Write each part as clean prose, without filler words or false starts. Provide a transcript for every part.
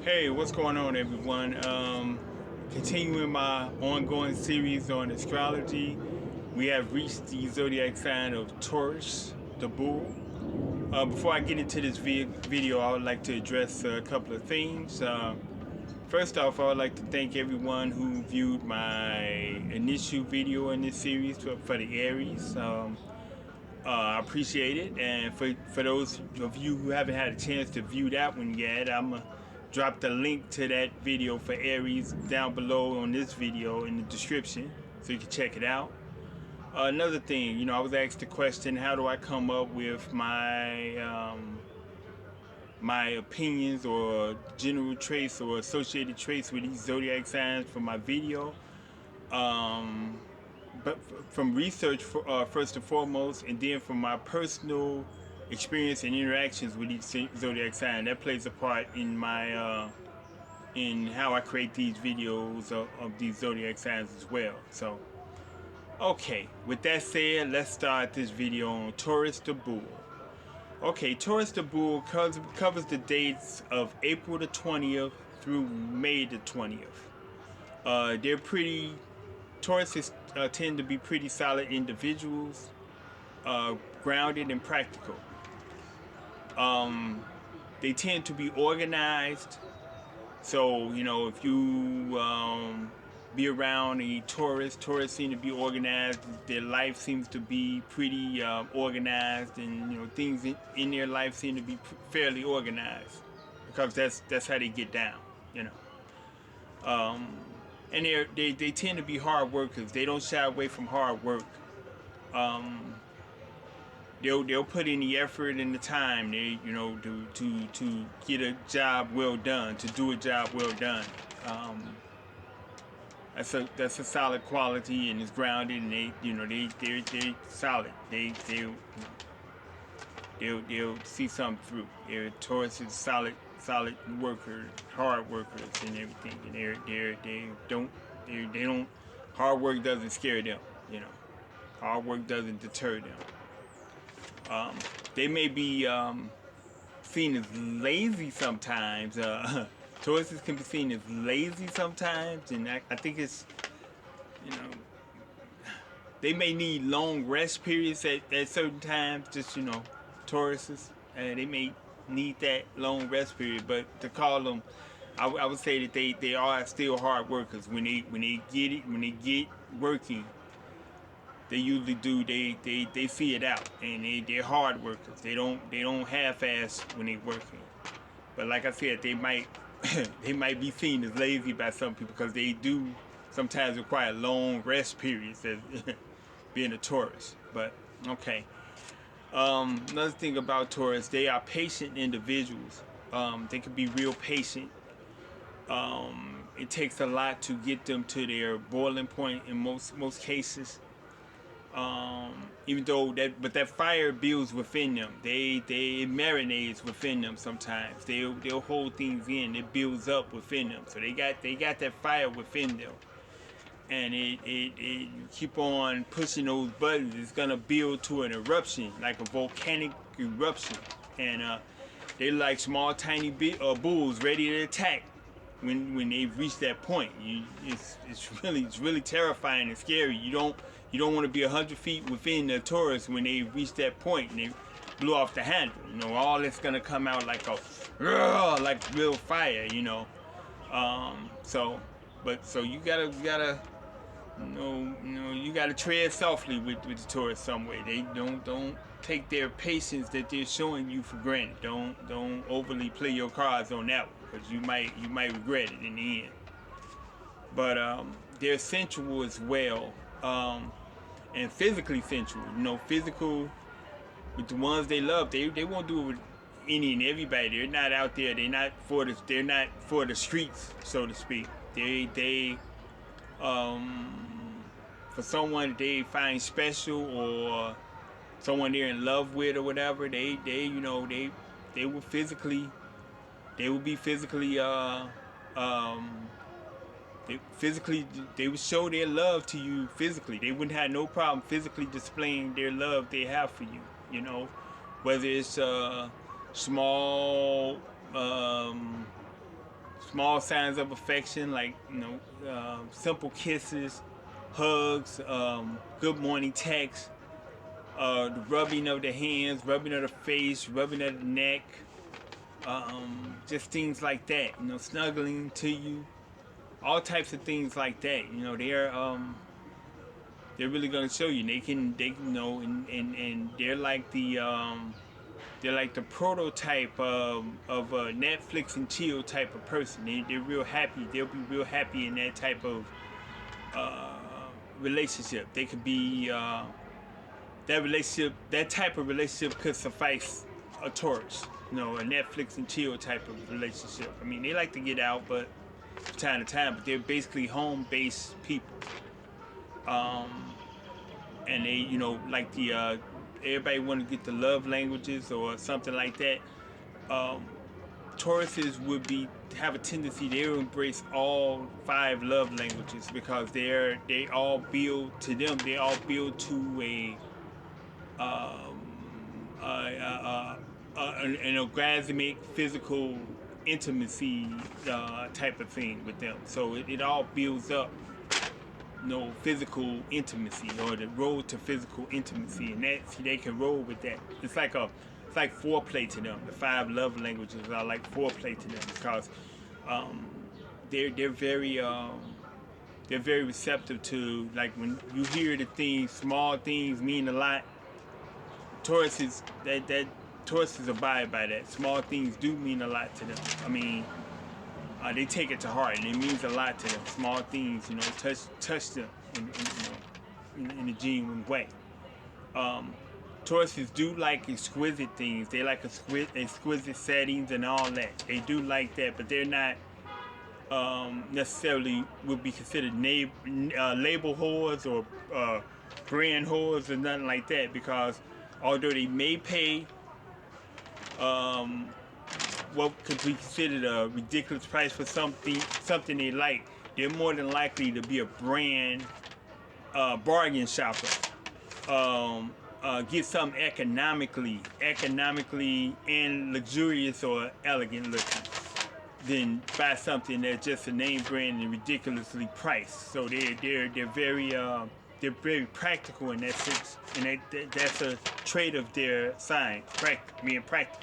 Hey, what's going on, everyone? Continuing my ongoing series on astrology, we have reached the zodiac sign of Taurus, the bull. Before I get into this video, I would like to address a couple of things. First off, I would like to thank everyone who viewed my initial video in this series for the Aries. I appreciate it, and for those of you who haven't had a chance to view that one yet, I'm gonna drop the link to that video for Aries down below on this video in the description, so you can check it out. Another thing, I was asked the question, how do I come up with my opinions or general traits or associated traits with these zodiac signs for my video? But from research first and foremost, and then from my personal experience and interactions with each zodiac sign, that plays a part in my in how I create these videos of these zodiac signs as well. So, okay, with that said, let's start this video on Taurus the Bull. Okay, Taurus the Bull covers the dates of April the 20th through May the 20th. They're pretty Tauruses tend to be pretty solid individuals, grounded and practical. They tend to be organized. So, if you be around a Taurus seem to be organized. Their life seems to be pretty organized, and things in their life seem to be fairly organized, because that's how they get down. And they tend to be hard workers. They don't shy away from hard work. They'll put in the effort and the time to get a job well done, to do a job well done. That's a solid quality, and it's grounded, and they're solid. They'll see something through. Taurus is solid workers, hard workers, and everything. And they don't. Hard work doesn't scare them. Hard work doesn't deter them. They may be seen as lazy sometimes. Tauruses can be seen as lazy sometimes, and I think it's they may need long rest periods at certain times. Just Tauruses, they may need that long rest period, but to call them, I would say that they are still hard workers. When they get working, they usually do. They see it out, and they're hard workers. They don't half-ass when they're working. But like I said, they might they might be seen as lazy by some people, because they do sometimes require long rest periods as being a Taurus. But okay. Another thing about Taurus, they are patient individuals. They can be real patient. It takes a lot to get them to their boiling point in most cases. Even though that fire builds within them. It marinates within them sometimes. They'll hold things in. It builds up within them. So they got that fire within them. And you keep on pushing those buttons, it's gonna build to an eruption, like a volcanic eruption. And they're like small, tiny bulls ready to attack when they've reached that point. It's really terrifying and scary. You don't want to be 100 feet within the Taurus when they reach that point and they blew off the handle. All that's gonna come out like like real fire. So you gotta. You gotta tread softly with the Taurus some way. They don't take their patience that they're showing you for granted. Don't overly play your cards on that one, because you might regret it in the end. But they're sensual as well, and physically sensual. Physical with the ones they love. They won't do it with any and everybody. They're not out there. They're not for the streets, so to speak. For someone they find special, or someone they're in love with or whatever, they will be physically they would show their love to you physically. They wouldn't have no problem physically displaying their love they have for you. Whether it's small small signs of affection, like simple kisses, hugs, good morning texts, the rubbing of the hands, rubbing of the face, rubbing of the neck, just things like that. Snuggling to you, all types of things like that. They're really gonna show you. And they're like the prototype of a Netflix and chill type of person. They're real happy. They'll be real happy in that type of relationship. They could be that type of relationship could suffice a Taurus. A Netflix and chill type of relationship. I mean, they like to get out, but from time to time. But they're basically home-based people. And they, like everybody want to get the love languages or something like that. Tauruses would have a tendency to embrace all 5 love languages because they all build to an orgasmic physical intimacy type of thing with them. So it all builds up physical intimacy, or the road to physical intimacy, and they can roll with that. It's like foreplay to them. The 5 love languages are like foreplay to them because they're very receptive to, like, when you hear the things, small things mean a lot. Tauruses abide by that. Small things do mean a lot to them. I mean, they take it to heart, and it means a lot to them. Small things, touch them in a genuine way. Tauruses do like exquisite things. They like exquisite settings and all that. They do like that, but they're not necessarily would be considered label whores or brand whores or nothing like that, because although they may pay what could be considered a ridiculous price for something they like, they're more than likely to be a brand bargain shopper. Get something economically and luxurious or elegant looking, than buy something that's just a name brand and ridiculously priced. So they're very practical in that sense, and that's a trait of their sign, being practical.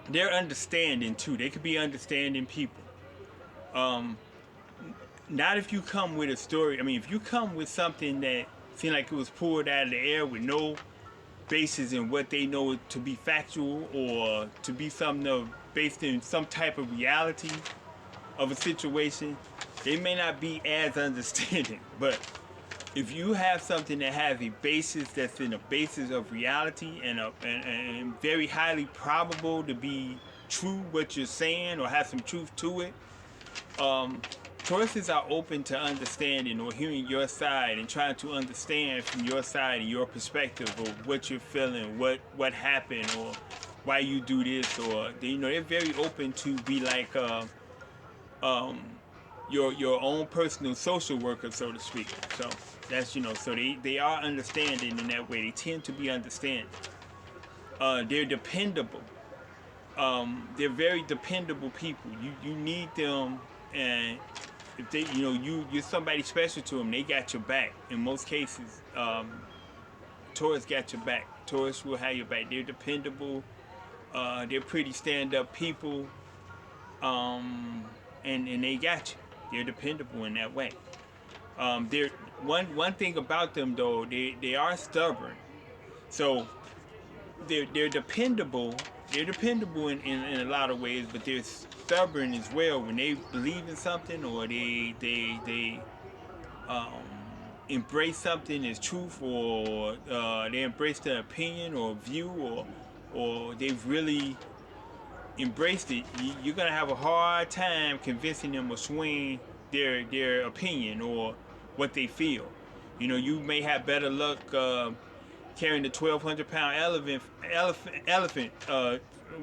They're understanding too. They could be understanding people. Not if you come with a story. I mean, if you come with something that seems like it was pulled out of the air with no basis in what they know to be factual, or to be something based in some type of reality of a situation, they may not be as understanding. But if you have something that has a basis, that's in a basis of reality and very highly probable to be true what you're saying, or have some truth to it, Tauruses are open to understanding or hearing your side and trying to understand from your side and your perspective of what you're feeling, what happened, or why you do this, or they're very open to be like your own personal social worker, so to speak. So that's so they are understanding in that way. They tend to be understanding. They're dependable. They're very dependable people. You need them, and if they you're somebody special to them, they got your back. In most cases, Taurus got your back. Taurus will have your back. They're dependable. They're pretty stand-up people, and they got you. They're dependable in that way. They're one thing about them though, they are stubborn. So they're dependable. They're dependable in a lot of ways, but they're stubborn as well. When they believe in something, or they embrace something as truth, or they embrace their opinion or view, or they've really embraced it, you're gonna have a hard time convincing them or swing their opinion or what they feel. You may have better luck carrying the 1,200-pound elephant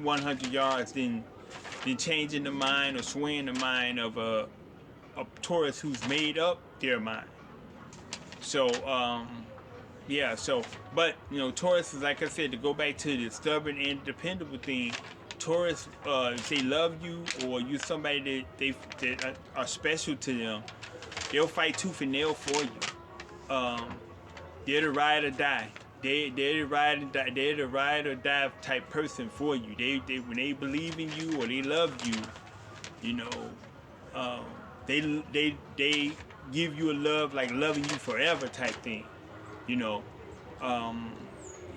100 yards than changing the mind or swaying the mind of a Taurus who's made up their mind. So but Taurus is, like I said, to go back to the stubborn and dependable thing, Taurus, if they love you or you're somebody that are special to them, they'll fight tooth and nail for you. They're the ride or die. They're the ride or die. They're the ride or die type person for you. They when they believe in you or they love you, you know, they give you a love like loving you forever type thing. You know,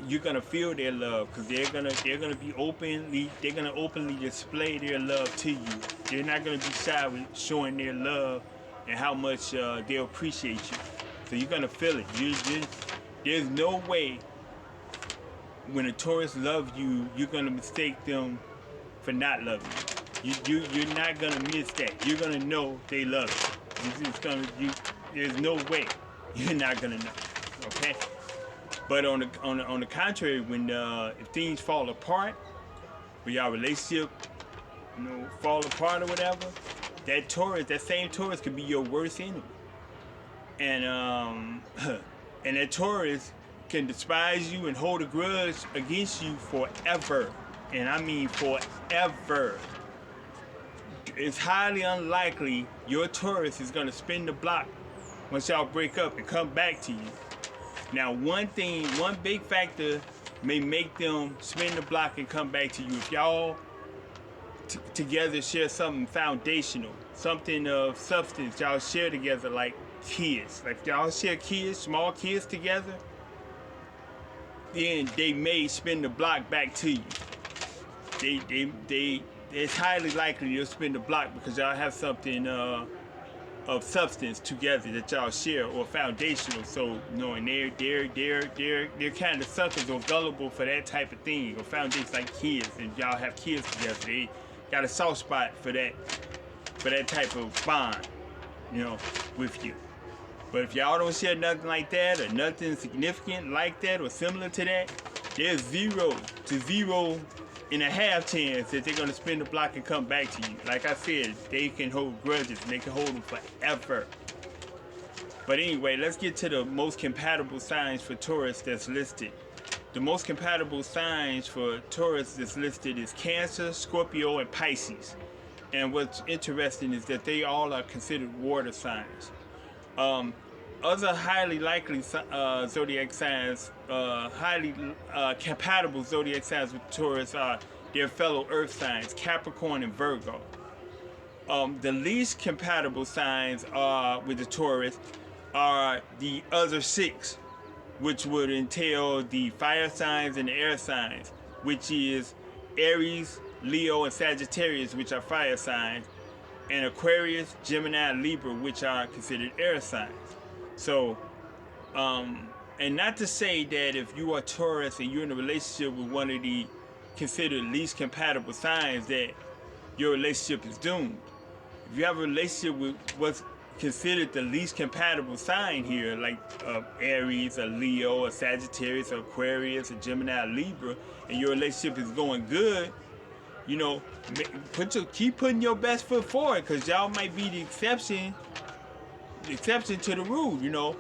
you're gonna feel their love because they're gonna be openly display their love to you. They're not gonna be shy with showing their love and how much they appreciate you. So you're gonna feel it. There's no way when a Taurus loves you, you're gonna mistake them for not loving you. You're not gonna miss that. You're gonna know they love you. There's no way you're not gonna know. Okay. But on the contrary, when if things fall apart, when y'all relationship, you know, fall apart or whatever, that same Taurus could be your worst enemy. And and that Taurus can despise you and hold a grudge against you forever. And I mean forever. It's highly unlikely your Taurus is gonna spin the block once y'all break up and come back to you. Now, one big factor may make them spin the block and come back to you. If y'all together share something foundational, something of substance y'all share together, like kids. Like if y'all share kids, small kids together, then they may spin the block back to you. It's highly likely they'll spin the block because y'all have something of substance together that y'all share or foundational. So knowing they're kind of suckers or gullible for that type of thing or foundation like kids, and y'all have kids together. They got a soft spot for that type of bond, you know, with you. But if y'all don't share nothing like that or nothing significant like that or similar to that, there's 0 to 0.5 chance that they're gonna spin the block and come back to you. Like I said, they can hold grudges and they can hold them forever. But anyway, let's get to the most compatible signs for Taurus that's listed. The most compatible signs for Taurus that's listed is Cancer, Scorpio, and Pisces. And what's interesting is that they all are considered water signs. Other highly likely zodiac signs, highly compatible zodiac signs with Taurus are their fellow earth signs, Capricorn and Virgo. The least compatible signs with the Taurus are the other 6, which would entail the fire signs and the air signs, which is Aries, Leo, and Sagittarius, which are fire signs, and Aquarius, Gemini, and Libra, which are considered air signs. So, and not to say that if you are Taurus and you're in a relationship with one of the considered least compatible signs that your relationship is doomed. If you have a relationship with what's considered the least compatible sign here, like Aries, or Leo, or Sagittarius, or Aquarius, or Gemini, or Libra, and your relationship is going good, you know, keep putting your best foot forward, because y'all might be the exception to the rule, you know.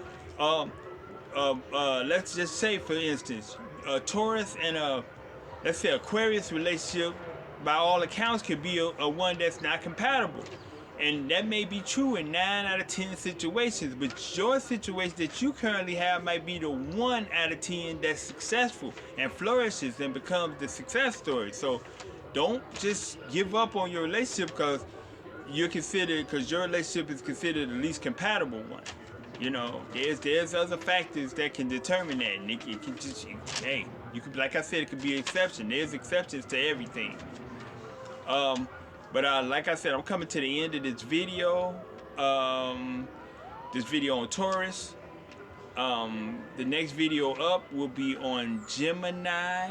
Let's just say, for instance, Taurus and let's say Aquarius relationship, by all accounts, could be a one that's not compatible. And that may be true in 9 out of 10 situations, but your situation that you currently have might be the 1 out of 10 that's successful and flourishes and becomes the success story. So don't just give up on your relationship because your relationship is considered the least compatible one. You know, there's other factors that can determine that, and it can just, hey, you could, like I said, it could be an exception. There's exceptions to everything. But like I said, I'm coming to the end of this video. This video on Taurus. The next video up will be on Gemini.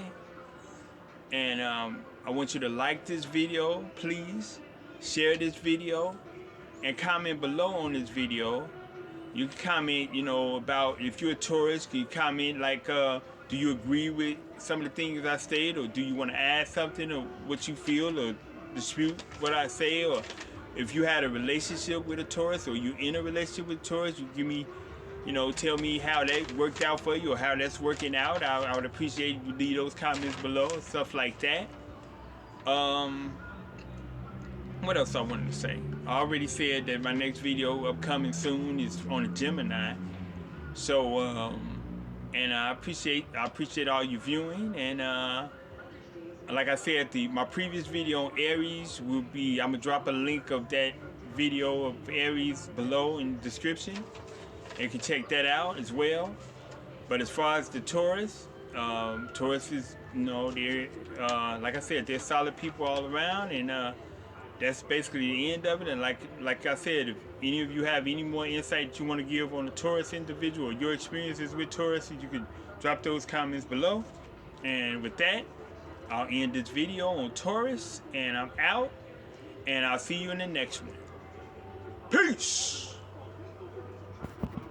And I want you to like this video, please. Share this video. And comment below on this video. You can comment, you know, about if you're a Taurus. You comment like, do you agree with some of the things I said? Or do you want to add something or what you feel or dispute what I say? Or if you had a relationship with a Taurus or you in a relationship with a Taurus, you give me, you know, tell me how that worked out for you or how that's working out. I would appreciate if you leave those comments below, stuff like that. Um, what else I wanted to say? I already said that my next video upcoming soon is on a Gemini. So, and I appreciate all you viewing, and like I said, my previous video on Aries will be. I'm gonna drop a link of that video of Aries below in the description. You can check that out as well. But as far as the Taurus, Taurus is, they're like I said, they're solid people all around, and that's basically the end of it. And like I said, if any of you have any more insight that you want to give on the Taurus individual or your experiences with Taurus, you can drop those comments below. And with that, I'll end this video on Taurus, and I'm out, and I'll see you in the next one. Peace!